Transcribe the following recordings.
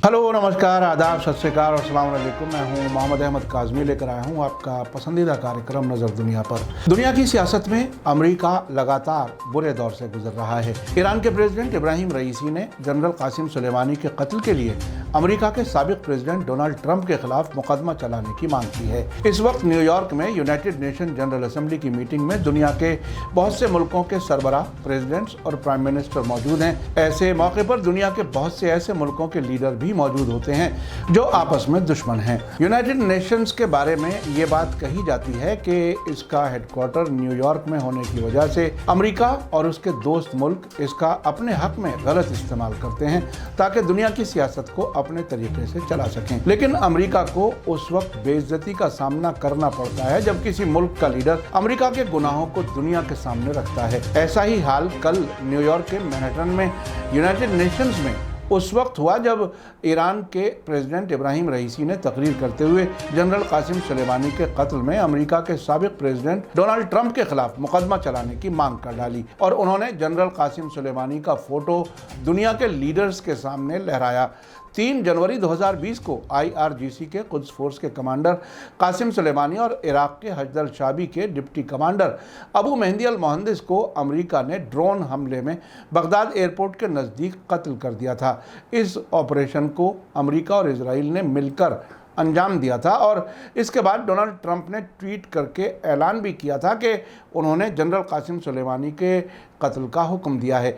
Hello, नमस्कार, आदाब, सत श्री अकाल और अस्सलाम वालेकुम। मैं हूं मोहम्मद अहमद काज़मी, लेकर आया हूं आपका पसंदीदा कार्यक्रम नज़र दुनिया पर। दुनिया की सियासत में अमेरिका लगातार बुरे दौर से गुजर रहा है। ईरान के प्रेसिडेंट इब्राहिम रईसी ने जनरल कासिम सुलेमानी के कत्ल के लिए अमेरिका के साबिक प्रेसिडेंट डोनाल्ड ट्रंप के खिलाफ मुकदमा चलाने की मांग की है। इस वक्त न्यूयॉर्क में यूनाइटेड नेशन जनरल असेंबली की मीटिंग में दुनिया के बहुत से मुल्कों के सरबराह, प्रेसिडेंट्स और प्राइम मिनिस्टर मौजूद हैं। ऐसे मौके पर दुनिया के बहुत से ऐसे मुल्कों के लीडर भी मौजूद होते हैं जो आपस में दुश्मन हैं। यूनाइटेड नेशंस के बारे में ये बात कही जाती है कि इसका हेडक्वार्टर न्यूयॉर्क में होने की वजह से अमेरिका और उसके दोस्त मुल्क इसका अपने हक में गलत इस्तेमाल करते हैं ताकि दुनिया की सियासत को अपने तरीके से चला सकें। लेकिन अमेरिका को उस वक्त बेइज्जती का सामना करना पड़ता है जब किसी मुल्क का लीडर अमेरिका के गुनाहों को दुनिया के सामने रखता है। ऐसा ही हाल कल न्यूयॉर्क के मैनहट्टन में यूनाइटेड नेशंस में उस वक्त हुआ जब ईरान के प्रेसिडेंट इब्राहिम रईसी ने तकरीर करते हुए जनरल कासिम सुलेमानी के कत्ल में अमेरिका के साबिक प्रेसिडेंट डोनाल्ड ट्रंप के खिलाफ मुकदमा चलाने की मांग कर डाली और उन्होंने जनरल कासिम सुलेमानी का फोटो दुनिया के लीडर्स के सामने लहराया। 3 जनवरी 2020 को IRGC के कुद्स फोर्स के कमांडर कासिम सुलेमानी और इराक के हजदल शाबी के डिप्टी कमांडर अबू मेहदी अल मोहंदिस को अमेरिका ने ड्रोन हमले में बगदाद एयरपोर्ट के नज़दीक कत्ल कर दिया था। इस ऑपरेशन को अमेरिका और इजराइल ने मिलकर अंजाम दिया था और इसके बाद डोनाल्ड ट्रंप ने ट्वीट करके ऐलान भी किया था कि उन्होंने जनरल कासिम सुलेमानी के कत्ल का हुक्म दिया है।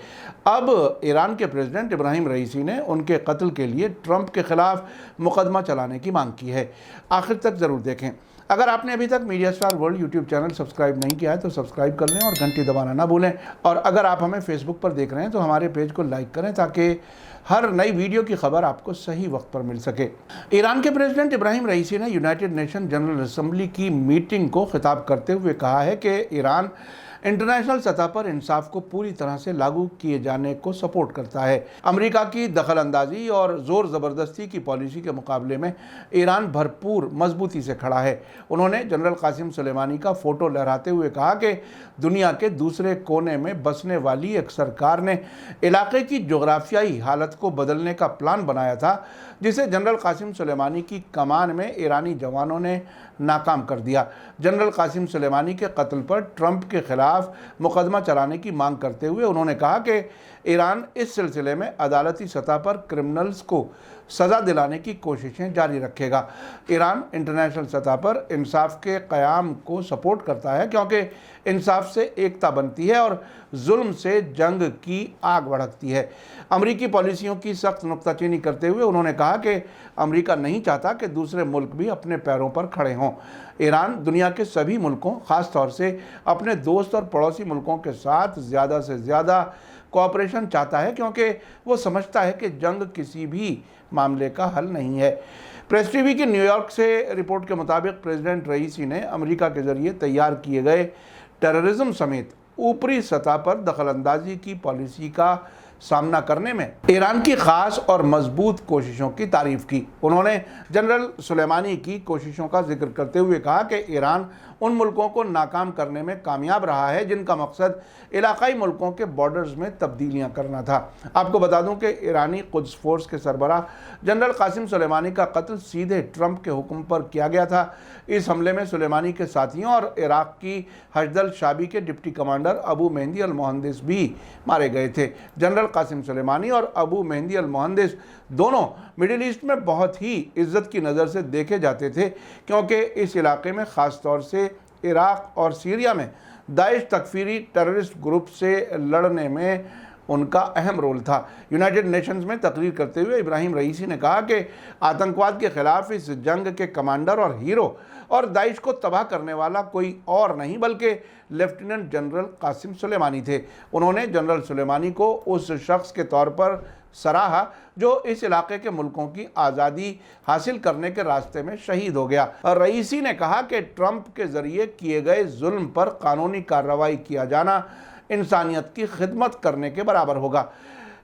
अब ईरान के प्रेसिडेंट इब्राहिम रईसी ने उनके कत्ल के लिए ट्रंप के खिलाफ मुकदमा चलाने की मांग की है। आखिर तक ज़रूर देखें। अगर आपने अभी तक media star world YouTube channel subscribe नहीं किया है तो सब्सक्राइब कर लें और घंटी दबाना ना भूलें। और अगर आप हमें फेसबुक पर देख रहे हैं तो हमारे पेज को लाइक करें ताकि हर नई वीडियो की खबर आपको सही वक्त पर मिल सके। ईरान के प्रेसिडेंट इब्राहिम रईसी ने यूनाइटेड नेशन जनरल असेंबली की मीटिंग को खिताब करते हुए कहा है कि ईरान इंटरनेशनल सतह पर इंसाफ को पूरी तरह से लागू किए जाने को सपोर्ट करता है। अमेरिका की दखल अंदाजी और ज़ोर ज़बरदस्ती की पॉलिसी के मुकाबले में ईरान भरपूर मजबूती से खड़ा है। उन्होंने जनरल कासिम सुलेमानी का फ़ोटो लहराते हुए कहा कि दुनिया के दूसरे कोने में बसने वाली एक सरकार ने इलाके की जोग्राफियाई हालत को बदलने का प्लान बनाया था जिसे जनरल कासिम सुलेमानी की कमान में ईरानी जवानों ने नाकाम कर दिया। जनरल कासिम सुलेमानी के कत्ल पर ट्रंप के खिलाफ मुकदमा चलाने की मांग करते हुए उन्होंने कहा कि ईरान इस सिलसिले में अदालती सतह पर क्रिमिनल्स को सज़ा दिलाने की कोशिशें जारी रखेगा। ईरान इंटरनेशनल सतह पर इंसाफ के क़याम को सपोर्ट करता है क्योंकि इंसाफ से एकता बनती है और जुल्म से जंग की आग भड़कती है। अमरीकी पॉलिसियों की सख्त नुक्ताचीनी करते हुए उन्होंने कहा कि अमेरिका नहीं चाहता कि दूसरे मुल्क भी अपने पैरों पर खड़े हों। ईरान दुनिया के सभी मुल्कों, ख़ास तौर से अपने दोस्त और पड़ोसी मुल्कों के साथ ज़्यादा से ज़्यादा कोऑपरेशन चाहता है क्योंकि वो समझता है कि जंग किसी भी मामले का हल नहीं है। प्रेस टीवी की न्यूयॉर्क से रिपोर्ट के मुताबिक प्रेसिडेंट रईसी ने अमेरिका के ज़रिए तैयार किए गए टेररिज्म समेत ऊपरी सतह पर दखलंदाजी की पॉलिसी का सामना करने में ईरान की खास और मजबूत कोशिशों की तारीफ की। उन्होंने जनरल सुलेमानी की कोशिशों का जिक्र करते हुए कहा कि ईरान उन मुल्कों को नाकाम करने में कामयाब रहा है जिनका मकसद इलाकाई मुल्कों के बॉर्डर्स में तब्दीलियां करना था। आपको बता दूं कि ईरानी कुद्स फोर्स के सरबराह जनरल कासिम सुलेमानी का कत्ल सीधे ट्रंप के हुक्म पर किया गया था। इस हमले में सुलेमानी के साथियों और इराक की हजदल शाबी के डिप्टी कमांडर अबू मेहदी अल मोहंदिस भी मारे गए थे। जनरल कासिम सुलेमानी और अबू मेहदी अल मोहंदिस दोनों मिडिल ईस्ट में बहुत ही इज्जत की नज़र से देखे जाते थे क्योंकि इस इलाके में ख़ास तौर से इराक और सीरिया में दाइश तकफीरी टेररिस्ट ग्रुप से लड़ने में उनका अहम रोल था। यूनाइटेड नेशंस में तकरीर करते हुए इब्राहिम रईसी ने कहा कि आतंकवाद के खिलाफ इस जंग के कमांडर और हीरो और दाइश को तबाह करने वाला कोई और नहीं बल्कि लेफ्टिनेंट जनरल कासिम सुलेमानी थे। उन्होंने जनरल सुलेमानी को उस शख्स के तौर पर सराहा जो इस इलाके के मुल्कों की आज़ादी हासिल करने के रास्ते में शहीद हो गया। रईसी ने कहा कि ट्रंप के ज़रिए किए गए जुल्म पर कानूनी कार्रवाई किया जाना इंसानियत की खिदमत करने के बराबर होगा।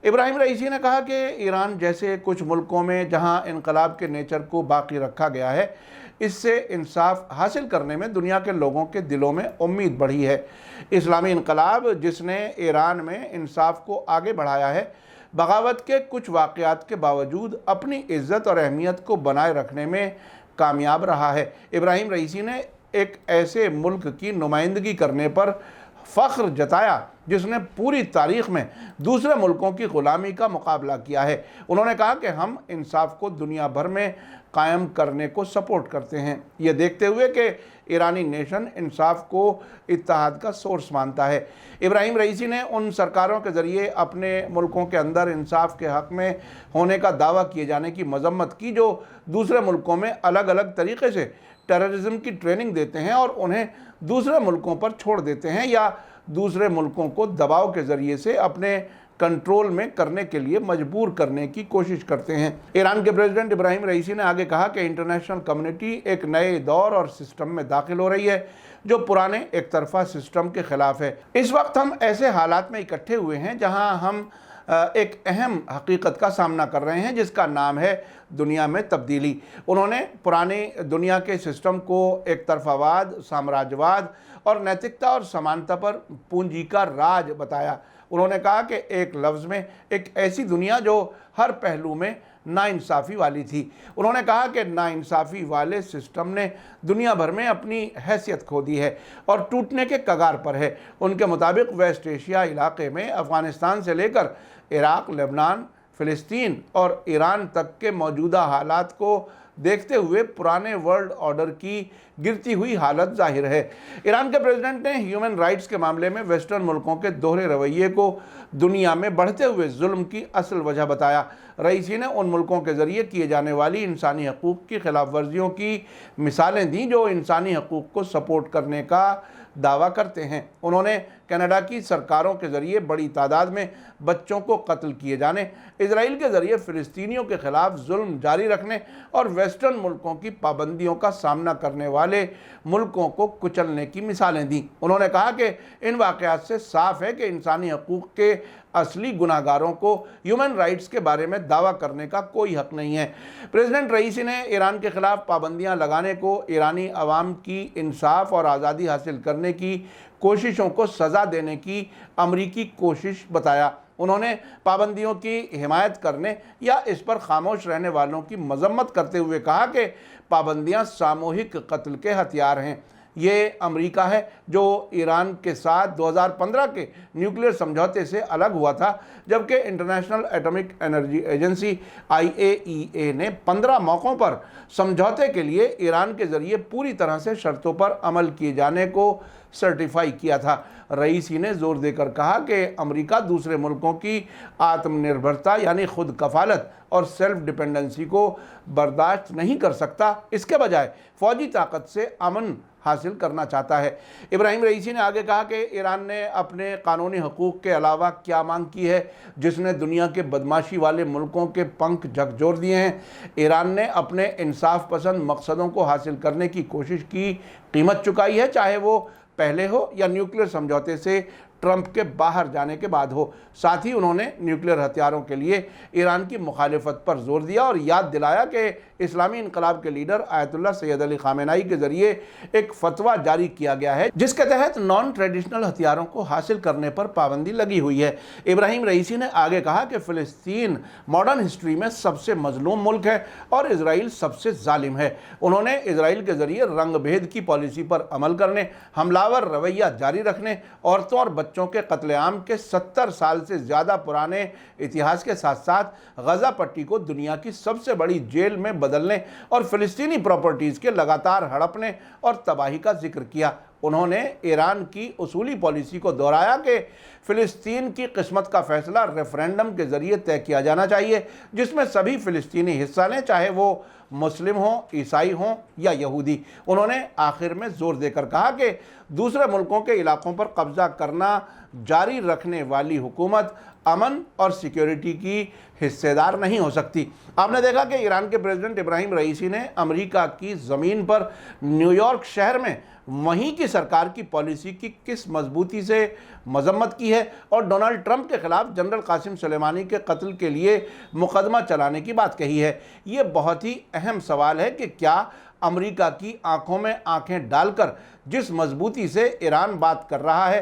इब्राहिम रईसी ने कहा कि ईरान जैसे कुछ मुल्कों में जहां इनकलाब के नेचर को बाकी रखा गया है, इससे इंसाफ हासिल करने में दुनिया के लोगों के दिलों में उम्मीद बढ़ी है। इस्लामी इनकलाब जिसने ईरान में इंसाफ को आगे बढ़ाया है बगावत के कुछ वाक़यात के बावजूद अपनी इज़्ज़त और अहमियत को बनाए रखने में कामयाब रहा है। इब्राहिम रईसी ने एक ऐसे मुल्क की नुमाइंदगी करने पर फ़ख्र जताया जिसने पूरी तारीख़ में दूसरे मुल्कों की ग़ुलामी का मुकाबला किया है। उन्होंने कहा कि हम इंसाफ को दुनिया भर में कायम करने को सपोर्ट करते हैं, ये देखते हुए कि ईरानी नेशन इंसाफ को इत्तेहाद का सोर्स मानता है। इब्राहिम रईसी ने उन सरकारों के ज़रिए अपने मुल्कों के अंदर इंसाफ के हक़ में होने का दावा किए जाने की मजम्मत की जो दूसरे मुल्कों में अलग अलग तरीक़े से टेररिज्म की ट्रेनिंग देते हैं और उन्हें दूसरे मुल्कों पर छोड़ देते हैं या दूसरे मुल्कों को दबाव के ज़रिए से अपने कंट्रोल में करने के लिए मजबूर करने की कोशिश करते हैं। ईरान के प्रेसिडेंट इब्राहिम रईसी ने आगे कहा कि इंटरनेशनल कम्युनिटी एक नए दौर और सिस्टम में दाखिल हो रही है जो पुराने एक तरफा सिस्टम के ख़िलाफ़ है। इस वक्त हम ऐसे हालात में इकट्ठे हुए हैं जहां हम एक अहम हकीकत का सामना कर रहे हैं जिसका नाम है दुनिया में तब्दीली। उन्होंने पुराने दुनिया के सिस्टम को एक तरफावाद, साम्राज्यवाद और नैतिकता और समानता पर पूंजी का राज बताया। उन्होंने कहा कि एक लफ्ज़ में एक ऐसी दुनिया जो हर पहलू में नाइंसाफ़ी वाली थी। उन्होंने कहा कि नाइंसाफ़ी वाले सिस्टम ने दुनिया भर में अपनी हैसियत खो दी है और टूटने के कगार पर है। उनके मुताबिक वेस्ट एशिया इलाके में अफ़गानिस्तान से लेकर इराक़, लेबनान, फ़िलिस्तीन और ईरान तक के मौजूदा हालात को देखते हुए पुराने वर्ल्ड ऑर्डर की गिरती हुई हालत जाहिर है। ईरान के प्रेसिडेंट ने ह्यूमन राइट्स के मामले में वेस्टर्न मुल्कों के दोहरे रवैये को दुनिया में बढ़ते हुए जुल्म की असल वजह बताया। रईसी ने उन मुल्कों के ज़रिए किए जाने वाली इंसानी हकूक़ की खिलाफ वर्जियों की मिसालें दी जो इंसानी हकूक़ को सपोर्ट करने का दावा करते हैं। उन्होंने कनाडा की सरकारों के ज़रिए बड़ी तादाद में बच्चों को कत्ल किए जाने, इजराइल के ज़रिए फ़िलिस्तीनियों के ख़िलाफ़ जुल्म जारी रखने और वेस्टर्न मुल्कों की पाबंदियों का सामना करने वाले मुल्कों को कुचलने की मिसालें दी। उन्होंने कहा कि इन वाक़यात से साफ़ है कि इंसानी हकूक़ के असली गुनाहगारों को ह्यूमन राइट्स के बारे में दावा करने का कोई हक़ नहीं है। प्रेसिडेंट रईसी ने ईरान के ख़िलाफ़ पाबंदियाँ लगाने को ईरानी अवाम की इंसाफ और आज़ादी हासिल करने की कोशिशों को सज़ा देने की अमरीकी कोशिश बताया। उन्होंने पाबंदियों की हिमायत करने या इस पर खामोश रहने वालों की मजम्मत करते हुए कहा कि पाबंदियाँ सामूहिक कत्ल के हथियार हैं। ये अमेरिका है जो ईरान के साथ 2015 के न्यूक्लियर समझौते से अलग हुआ था, जबकि international atomic energy agency IAEA ने 15 मौक़ों पर समझौते के लिए ईरान के ज़रिए पूरी तरह से शर्तों पर अमल किए जाने को सर्टिफाई किया था। रईसी ने जोर देकर कहा कि अमेरिका दूसरे मुल्कों की आत्मनिर्भरता यानी खुद कफालत और सेल्फ डिपेंडेंसी को बर्दाश्त नहीं कर सकता, इसके बजाय फ़ौजी ताकत से अमन हासिल करना चाहता है। इब्राहिम रईसी ने आगे कहा कि ईरान ने अपने कानूनी हकूक़ के अलावा क्या मांग की है जिसने दुनिया के बदमाशी वाले मुल्कों के पंख झकझोर दिए हैं। ईरान ने अपने इंसाफ पसंद मकसदों को हासिल करने की कोशिश की कीमत चुकाई है, चाहे वो पहले हो या न्यूक्लियर समझौते से ट्रंप के बाहर जाने के बाद हो। साथ ही उन्होंने न्यूक्लियर हथियारों के लिए ईरान की मुखालिफत पर जोर दिया और याद दिलाया कि इस्लामी इनकलाब के leader Ayatollah Syed Ali Khamenei के ज़रिए एक फतवा जारी किया गया है जिसके तहत नॉन ट्रेडिशनल हथियारों को हासिल करने पर पाबंदी लगी हुई है। इब्राहिम रईसी ने आगे कहा कि फ़िलिस्तीन मॉडर्न हिस्ट्री में सबसे मजलूम मुल्क है और इजराइल सबसे जालिम है। उन्होंने इजराइल के ज़रिए रंग भेद की पॉलिसी पर अमल करने, हमलावर रवैया जारी रखने, औरतों और बच्चों के कत्लेआम के 70 साल से ज़्यादा पुराने इतिहास के साथ साथ गज़ा पट्टी को दुनिया की सबसे बड़ी जेल में बदलने और फ़िलिस्तीनी प्रॉपर्टीज़ के लगातार हड़पने और तबाही का जिक्र किया। उन्होंने ईरान की उसूली पॉलिसी को दोहराया कि फ़िलिस्तीन की किस्मत का फ़ैसला रेफरेंडम के ज़रिए तय किया जाना चाहिए जिसमें सभी फ़िलिस्तीनी हिस्सा लें, चाहे वो मुस्लिम हों, ईसाई हों या यहूदी। उन्होंने आखिर में ज़ोर देकर कहा कि दूसरे मुल्कों के इलाकों पर कब्ज़ा करना जारी रखने वाली हुकूमत अमन और सिक्योरिटी की हिस्सेदार नहीं हो सकती। आपने देखा कि ईरान के प्रेसिडेंट इब्राहिम रईसी ने अमेरिका की ज़मीन पर न्यूयॉर्क शहर में वहीं की सरकार की पॉलिसी की किस मजबूती से मजम्मत की है और डोनाल्ड ट्रंप के खिलाफ जनरल कासिम सुलेमानी के कत्ल के लिए मुकदमा चलाने की बात कही है। ये बहुत ही अहम सवाल है कि क्या अमेरिका की आंखों में आंखें डालकर जिस मजबूती से ईरान बात कर रहा है,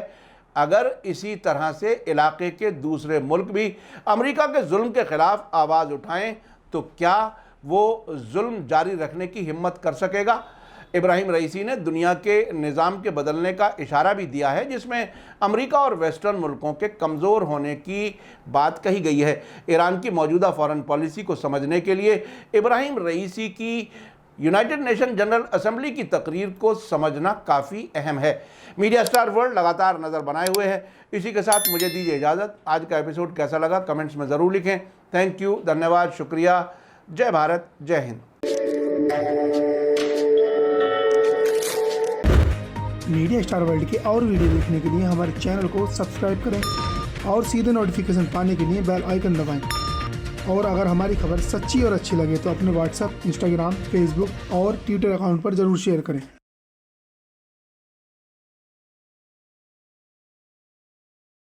اگر اسی طرح سے علاقے کے دوسرے ملک بھی امریکہ کے ظلم کے خلاف آواز اٹھائیں تو کیا وہ ظلم جاری رکھنے کی ہمت کر سکے گا؟ ابراہیم رئیسی نے دنیا کے نظام کے بدلنے کا اشارہ بھی دیا ہے، جس میں امریکہ اور ویسٹرن ملکوں کے کمزور ہونے کی بات کہی گئی ہے۔ ایران کی موجودہ فارن پالیسی کو سمجھنے کے لیے ابراہیم رئیسی کی یونائٹڈ نیشن جنرل اسمبلی کی تقریر کو سمجھنا کافی اہم ہے۔ میڈیا سٹار ورلڈ لگاتار نظر بنائے ہوئے ہے۔ اسی کے ساتھ مجھے دیجیے اجازت۔ آج کا ایپیسوڈ کیسا لگا کمنٹس میں ضرور لکھیں۔ تھینک یو، دھنیہ واد، شکریہ، جے بھارت، جے ہند۔ میڈیا سٹار ورلڈ کے اور ویڈیو دیکھنے کے لیے ہمارے چینل کو سبسکرائب کریں اور سیدھے نوٹیفیکیشن پانے کے لیے بیل آئیکن دبائیں۔ اور اگر ہماری خبر سچی اور اچھی لگے تو اپنے واٹس ایپ، انسٹاگرام، فیس بک اور ٹویٹر اکاؤنٹ پر ضرور شیئر کریں۔